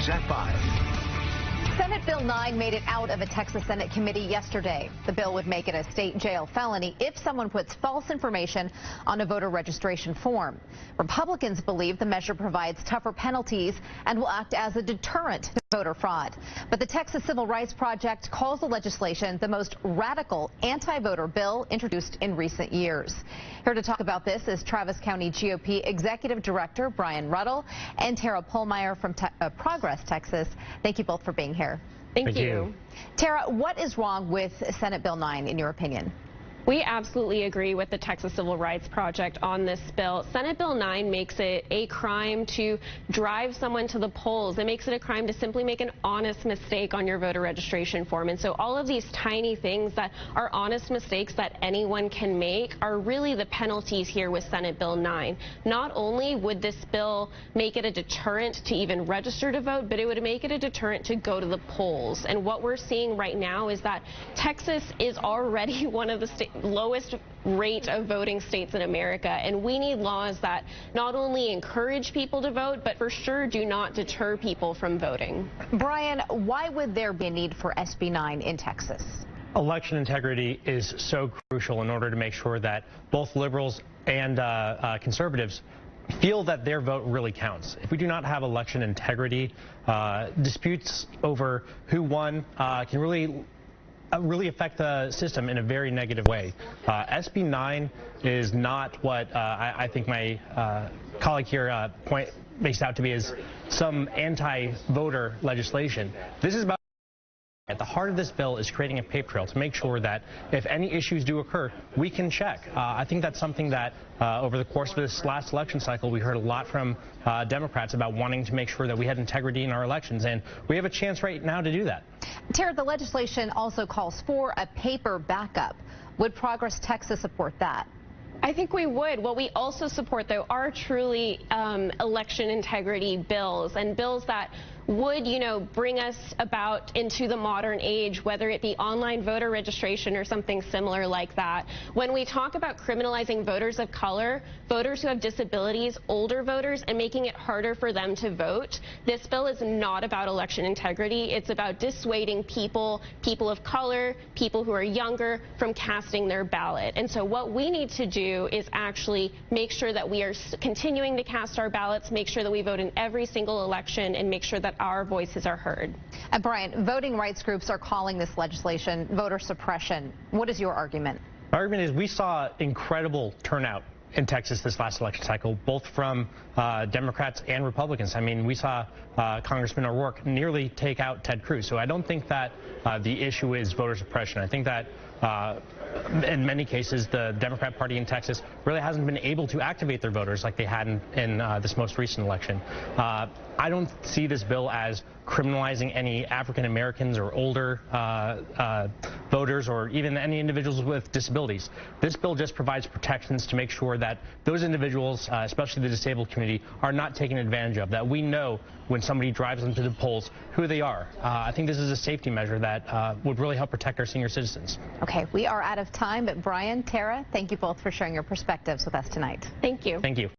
news at 5. Senate Bill 9 made it out of a Texas Senate committee yesterday. The bill would make it a state jail felony if someone puts false information on a voter registration form. Republicans believe the measure provides tougher penalties and will act as a deterrent to voter fraud. But the Texas Civil Rights Project calls the legislation the most radical anti-voter bill introduced in recent years. Here to talk about this is Travis County GOP Executive Director Brian Ruddle and Tara Pohlmeyer from Progress, Texas. Thank you both for being here. Thank you. Tara, what is wrong with Senate Bill 9 in your opinion? We absolutely agree with the Texas Civil Rights Project on this bill. Senate Bill 9 makes it a crime to drive someone to the polls. It makes it a crime to simply make an honest mistake on your voter registration form. And so all of these tiny things that are honest mistakes that anyone can make are really the penalties here with Senate Bill 9. Not only would this bill make it a deterrent to even register to vote, but it would make it a deterrent to go to the polls. And what we're seeing right now is that Texas is already one of the lowest rate of voting states in America, and we need laws that not only encourage people to vote, but for sure do not deter people from voting. Brian, why would there be a need for SB 9 in Texas? Election integrity is so crucial in order to make sure that both liberals and conservatives feel that their vote really counts. If we do not have election integrity, disputes over who won can really affect the system in a very negative way. SB 9 is not what I think my colleague here makes out to be as some anti-voter legislation. This is about at the heart of this bill is creating a paper trail to make sure that if any issues do occur, we can check. I think that's something that over the course of this last election cycle, we heard a lot from Democrats about wanting to make sure that we had integrity in our elections, and we have a chance right now to do that. Tara, the legislation also calls for a paper backup. Would Progress Texas support that? I think we would. What we also support, though, are truly election integrity bills, and bills that would, bring us about into the modern age, whether it be online voter registration or something similar like that. When we talk about criminalizing voters of color, voters who have disabilities, older voters, and making it harder for them to vote, this bill is not about election integrity. It's about dissuading people of color, people who are younger, from casting their ballot. And so what we need to do is actually make sure that we are continuing to cast our ballots, make sure that we vote in every single election, and make sure that our voices are heard. And Brian, voting rights groups are calling this legislation voter suppression. What is your argument? My argument is we saw incredible turnout in Texas this last election cycle, both from Democrats and Republicans. I mean, we saw Congressman O'Rourke nearly take out Ted Cruz. So I don't think that the issue is voter suppression. I think that in many cases, the Democrat Party in Texas really hasn't been able to activate their voters like they had in this most recent election. I don't see this bill as criminalizing any African Americans or older voters or even any individuals with disabilities. This bill just provides protections to make sure that those individuals, especially the disabled community, are not taken advantage of, that we know when somebody drives into the polls who they are. I think this is a safety measure that would really help protect our senior citizens. Okay, we are out of time, but Brian, Tara, thank you both for sharing your perspectives with us tonight. Thank you. Thank you.